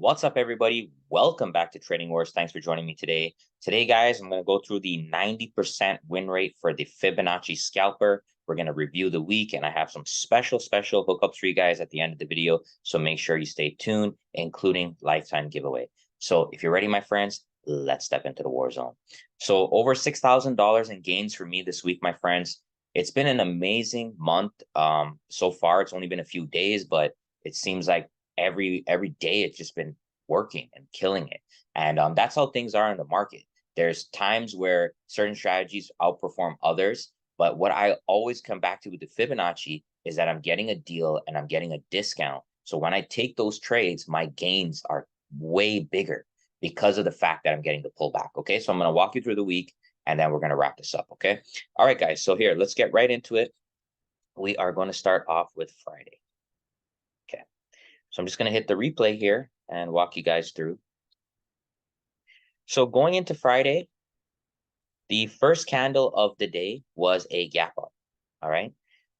What's up, everybody? Welcome back to Trading Wars. Thanks for joining me today. Today, guys, I'm going to go through the 90% win rate for the Fibonacci Scalper. We're going to review the week, and I have some special hookups for you guys at the end of the video. So make sure you stay tuned, including lifetime giveaway. So if you're ready, my friends, let's step into the war zone. So over $6,000 in gains for me this week, my friends. It's been an amazing month. So far, it's only been a few days, but it seems like every day it's just been working and killing it. And that's how things are in the market. There's times where certain strategies outperform others, but what I always come back to with the Fibonacci is that I'm getting a deal and I'm getting a discount. So when I take those trades, my gains are way bigger because of the fact that I'm getting the pullback. Okay, so I'm going to walk you through the week and then we're going to wrap this up. Okay, all right, guys, so here, let's get right into it. We are going to start off with Friday. Okay, so I'm just going to hit the replay here and walk you guys through. So going into Friday, the first candle of the day was a gap up. All right.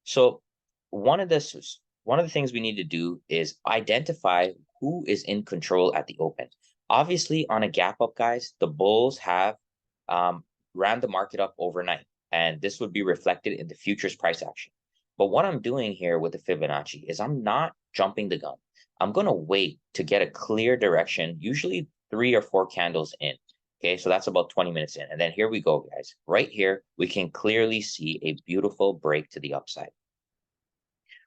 So one of the things we need to do is identify who is in control at the open. Obviously, on a gap up, guys, the bulls have ran the market up overnight, and this would be reflected in the futures price action. But what I'm doing here with the Fibonacci is I'm not jumping the gun. I'm going to wait to get a clear direction, usually 3 or 4 candles in. Okay, so that's about 20 minutes in. And then here we go, guys. Right here, we can clearly see a beautiful break to the upside.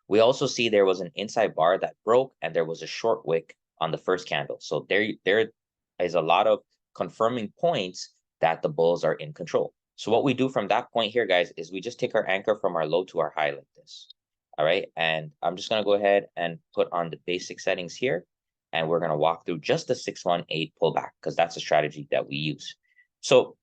We also see there was an inside bar that broke, and there was a short wick on the first candle. So there is a lot of confirming points that the bulls are in control. So what we do from that point here, guys, is we just take our anchor from our low to our high like this. All right, and I'm just going to go ahead and put on the basic settings here. And we're going to walk through just the 618 pullback because that's a strategy that we use. So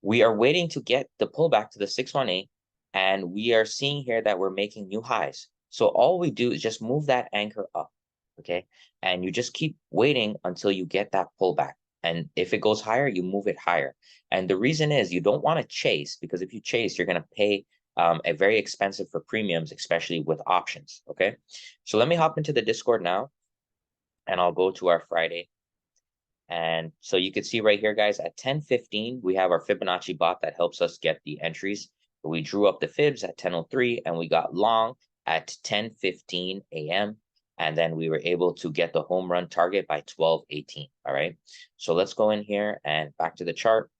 we are waiting to get the pullback to the 618, and we are seeing here that we're making new highs. So all we do is just move that anchor up, okay? And you just keep waiting until you get that pullback. And if it goes higher, you move it higher. And the reason is you don't want to chase, because if you chase, you're going to pay a very expensive for premiums, especially with options, okay? So let me hop into the Discord now, and I'll go to our Friday. And so you can see right here, guys, at 10:15, we have our Fibonacci bot that helps us get the entries. We drew up the fibs at 10:03, and we got long at 10:15 a.m. And then we were able to get the home run target by 12:18. All right. So let's go in here and back to the chart.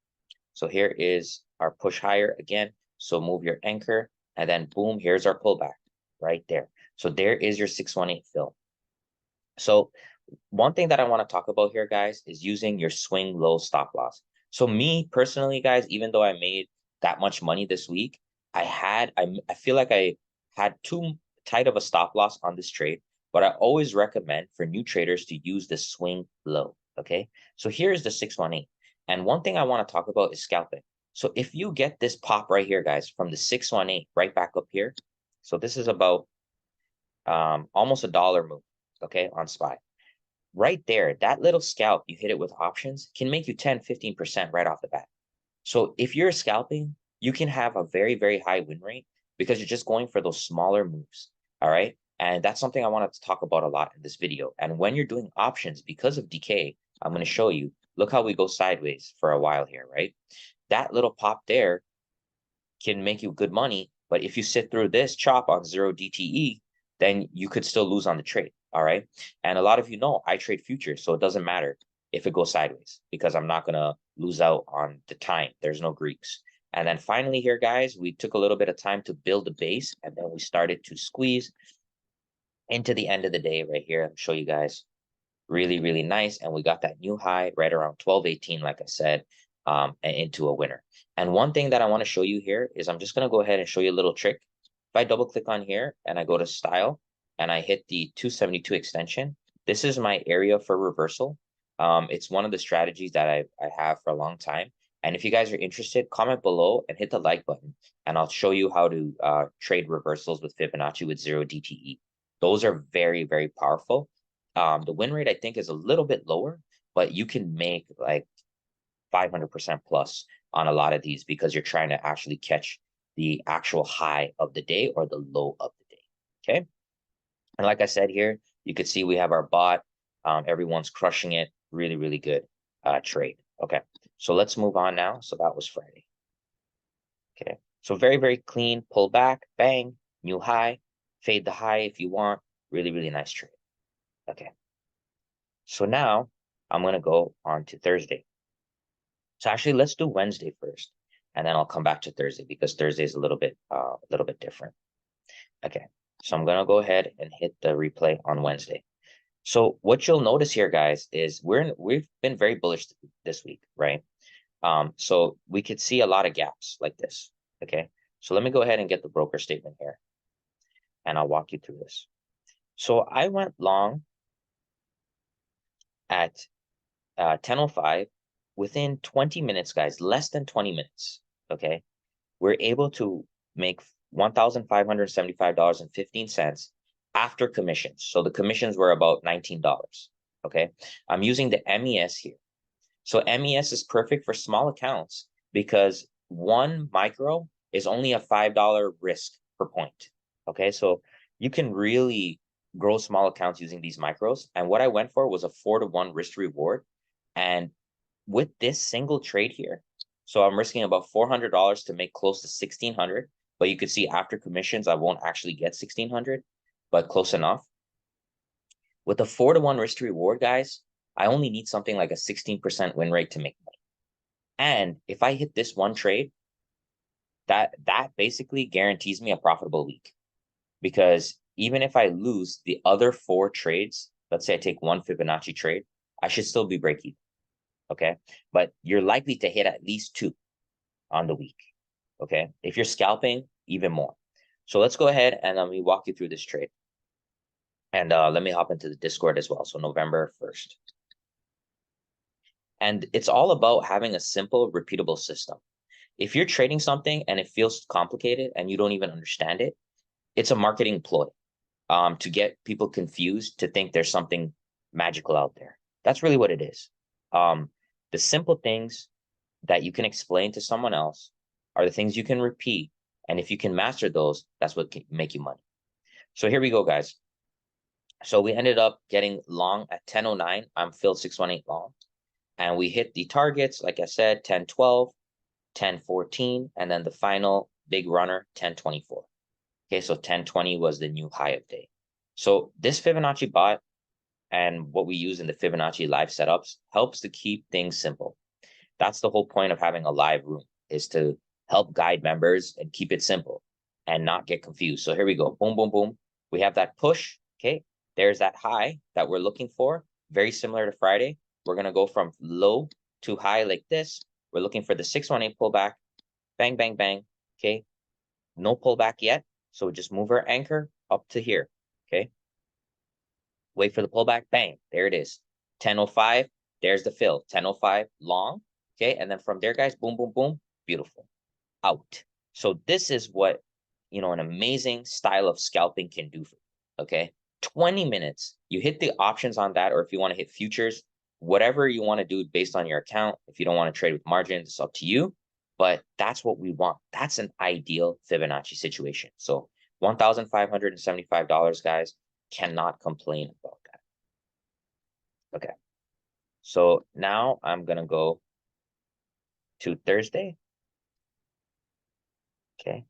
So here is our push higher again. So move your anchor, and then boom, here's our pullback right there. So there is your 618 fill. So one thing that I want to talk about here, guys, is using your swing low stop loss. So me personally, guys, even though I made that much money this week, I feel like I had too tight of a stop loss on this trade, but I always recommend for new traders to use the swing low. Okay, so here's the 618. And one thing I want to talk about is scalping. So if you get this pop right here, guys, from the 618 right back up here, so this is about almost $1 move, okay, on SPY. Right there, that little scalp, you hit it with options, can make you 10-15% right off the bat. So if you're scalping, you can have a very high win rate because you're just going for those smaller moves. All right. And that's something I wanted to talk about a lot in this video. And when you're doing options, because of decay, I'm going to show you, look how we go sideways for a while here, right? That little pop there can make you good money. But if you sit through this chop on 0 DTE, then you could still lose on the trade. All right. And a lot of you know I trade futures, so it doesn't matter if it goes sideways because I'm not going to lose out on the time. There's no Greeks. And then finally here, guys, we took a little bit of time to build a base, and then we started to squeeze into the end of the day right here. I'll show you guys really nice. And we got that new high right around 12:18, like I said, and into a winner. And one thing that I want to show you here is I'm just going to go ahead and show you a little trick. If I double click on here and I go to style and I hit the 272 extension, this is my area for reversal. It's one of the strategies that I have for a long time. And if you guys are interested, comment below and hit the like button, and I'll show you how to trade reversals with Fibonacci with 0 DTE. Those are very powerful. The win rate, I think, is a little bit lower, but you can make like 500% plus on a lot of these because you're trying to actually catch the actual high of the day or the low of the day. Okay. And like I said here, you can see we have our bot. Everyone's crushing it. Really, really good trade. Okay, so let's move on now. So that was Friday. Okay, so very, very clean pullback, bang, new high, fade the high if you want. Really, really nice trade. Okay, so now I'm going to go on to Thursday. So actually, let's do Wednesday first, and then I'll come back to Thursday because Thursday is a little bit different. Okay, so I'm gonna go ahead and hit the replay on Wednesday. So what you'll notice here, guys, is we've been very bullish this week, right? So we could see a lot of gaps like this. Okay, so let me go ahead and get the broker statement here, and I'll walk you through this. So I went long at 10:05 within 20 minutes, guys, less than 20 minutes. Okay, we're able to make $1,575.15 after commissions. So the commissions were about $19. Okay, I'm using the MES here. So MES is perfect for small accounts because one micro is only a $5 risk per point. Okay, so you can really grow small accounts using these micros. And what I went for was a 4-to-1 risk to reward. And with this single trade here, so I'm risking about $400 to make close to $1,600. But you could see after commissions, I won't actually get $1,600, but close enough. With a 4-to-1 risk to reward, guys, I only need something like a 16% win rate to make money. And if I hit this one trade, that basically guarantees me a profitable week. Because even if I lose the other 4 trades, let's say I take one Fibonacci trade, I should still be break even. Okay, but you're likely to hit at least 2 on the week. Okay, if you're scalping, even more. So let's go ahead and let me walk you through this trade. And let me hop into the Discord as well. So November 1st. And it's all about having a simple, repeatable system. If you're trading something and it feels complicated and you don't even understand it, it's a marketing ploy to get people confused, to think there's something magical out there. That's really what it is. The simple things that you can explain to someone else are the things you can repeat. And if you can master those, that's what can make you money. So here we go, guys. So we ended up getting long at 10:09. I'm filled 618 long. And we hit the targets, like I said, 10:12, 10:14, and then the final big runner, 10:24. Okay, so 10:20 was the new high of day. So this Fibonacci bot and what we use in the Fibonacci live setups helps to keep things simple. That's the whole point of having a live room, is to help guide members and keep it simple and not get confused. So here we go. Boom, boom, boom. We have that push. Okay, there's that high that we're looking for. Very similar to Friday. We're going to go from low to high like this. We're looking for the 618 pullback. Bang, bang, bang. Okay, no pullback yet. So just move our anchor up to here. Okay, wait for the pullback. Bang, there it is. 10:05. There's the fill. 10:05 long. Okay, and then from there, guys, boom, boom, boom. Beautiful. Out. So this is what, an amazing style of scalping can do for you. Okay, 20 minutes. You hit the options on that, or if you want to hit futures, whatever you want to do based on your account. If you don't want to trade with margins, it's up to you. But that's what we want. That's an ideal Fibonacci situation. So $1,575, guys, cannot complain about that. Okay. So now I'm going to go to Thursday. Okay.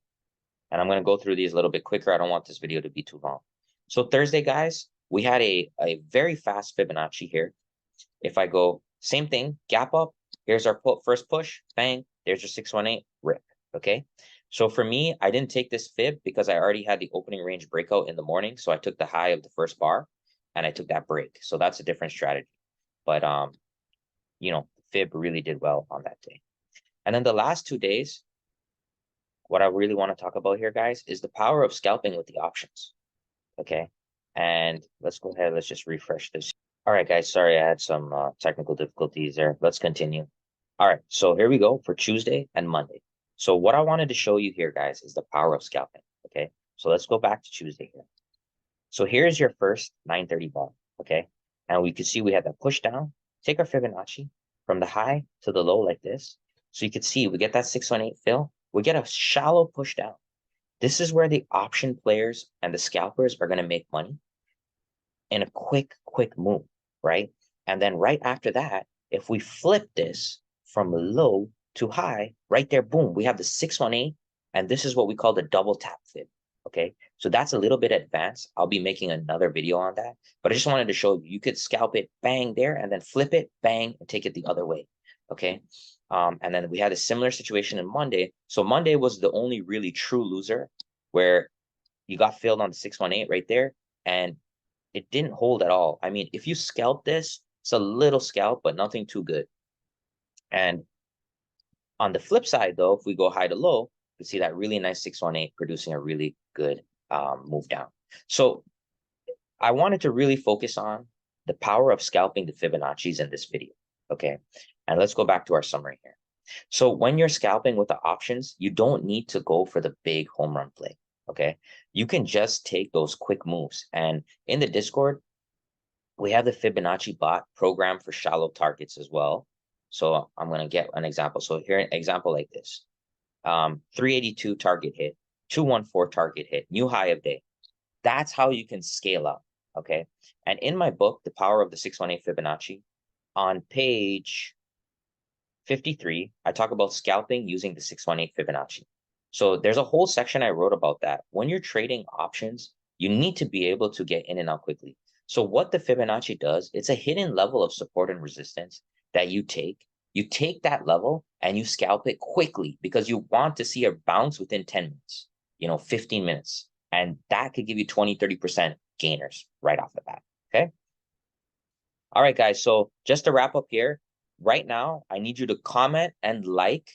And I'm going to go through these a little bit quicker. I don't want this video to be too long. So Thursday, guys, we had a very fast Fibonacci here. If I go, same thing, gap up. Here's our first push. Bang. There's your 618. Rip. Okay. So for me, I didn't take this fib because I already had the opening range breakout in the morning. So I took the high of the first bar and I took that break. So that's a different strategy. But, fib really did well on that day. And then the last 2 days, what I really want to talk about here, guys, is the power of scalping with the options. Okay. And let's go ahead. Let's just refresh this. All right, guys. Sorry, I had some technical difficulties there. Let's continue. All right. So here we go for Tuesday and Monday. So what I wanted to show you here, guys, is the power of scalping. Okay. So let's go back to Tuesday here. So here's your first 930 bar. Okay. And we can see we had that push down. Take our Fibonacci from the high to the low like this. So you can see we get that 618 fill. We get a shallow push down. This is where the option players and the scalpers are going to make money in a quick move. right? And then right after that, if we flip this from low to high, right there, boom, we have the 618, and this is what we call the double tap fib. Okay, so that's a little bit advanced. I'll be making another video on that, but I just wanted to show you could scalp it, bang there, and then flip it, bang, and take it the other way. Okay, and then we had a similar situation in Monday. So Monday was the only really true loser where you got filled on the 618 right there, and it didn't hold at all. I mean, if you scalp this, it's a little scalp, but nothing too good. And on the flip side, though, if we go high to low, you see that really nice 618 producing a really good move down. So I wanted to really focus on the power of scalping the Fibonacci's in this video. Okay, and let's go back to our summary here. So when you're scalping with the options, you don't need to go for the big home run play. Okay, you can just take those quick moves. And in the Discord, we have the Fibonacci bot program for shallow targets as well. So I'm going to get an example. So here, an example like this. 382 target hit, 214 target hit, new high of day. That's how you can scale up, okay? And in my book, The Power of the 618 Fibonacci, on page 53, I talk about scalping using the 618 Fibonacci. So there's a whole section I wrote about that. When you're trading options, you need to be able to get in and out quickly. So what the Fibonacci does, it's a hidden level of support and resistance that you take. You take that level and you scalp it quickly because you want to see a bounce within 10 minutes, 15 minutes. And that could give you 20, 30% gainers right off the bat, okay? All right, guys, so just to wrap up here, right now, I need you to comment and like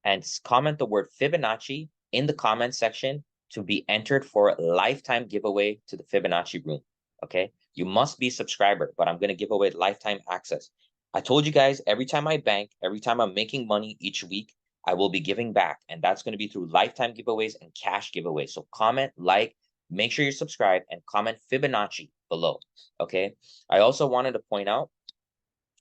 and comment the word Fibonacci in the comment section to be entered for a lifetime giveaway to the Fibonacci room, okay? You must be a subscriber, but I'm going to give away lifetime access. I told you guys, every time I bank, every time I'm making money each week, I will be giving back, and that's going to be through lifetime giveaways and cash giveaways. So comment, like, make sure you're subscribed, and comment Fibonacci below, okay? I also wanted to point out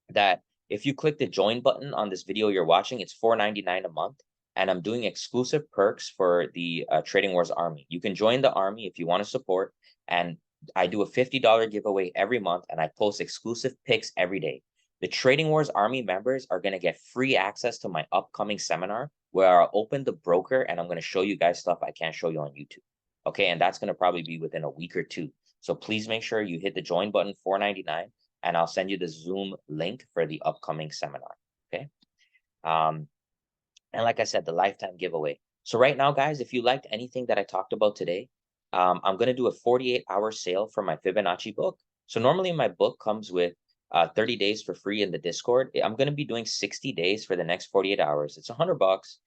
that if you click the join button on this video you're watching, it's $4.99 a month. And I'm doing exclusive perks for the Trading Wars Army. You can join the Army if you want to support. And I do a $50 giveaway every month, and I post exclusive picks every day. The Trading Wars Army members are going to get free access to my upcoming seminar where I'll open the broker and I'm going to show you guys stuff I can't show you on YouTube. Okay, and that's going to probably be within a week or two. So please make sure you hit the join button, $4.99, and I'll send you the Zoom link for the upcoming seminar, okay? And like I said, the lifetime giveaway. So right now, guys, if you liked anything that I talked about today, I'm going to do a 48-hour sale for my Fibonacci book. So normally my book comes with 30 days for free in the Discord. I'm going to be doing 60 days for the next 48 hours. It's $100,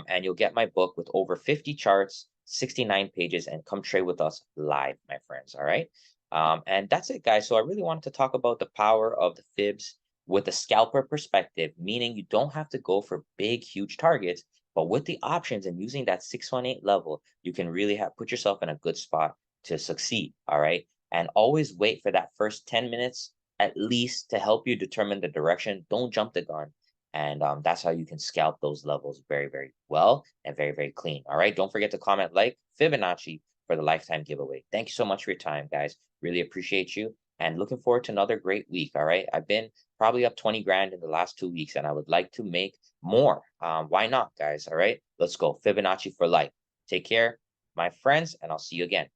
and you'll get my book with over 50 charts, 69 pages, and come trade with us live, my friends, all right? And that's it, guys. So I really wanted to talk about the power of the fibs with a scalper perspective, meaning you don't have to go for big, huge targets, but with the options and using that 618 level, you can really put yourself in a good spot to succeed, all right? And always wait for that first 10 minutes at least to help you determine the direction. Don't jump the gun. And that's how you can scalp those levels very, very well and very, very clean, all right? Don't forget to comment, like, Fibonacci for the lifetime giveaway. Thank you so much for your time, guys. Really appreciate you and looking forward to another great week, all right? I've been probably up 20 grand in the last 2 weeks, and I would like to make more. Why not, guys? All right, let's go. Fibonacci for life. Take care, my friends, and I'll see you again.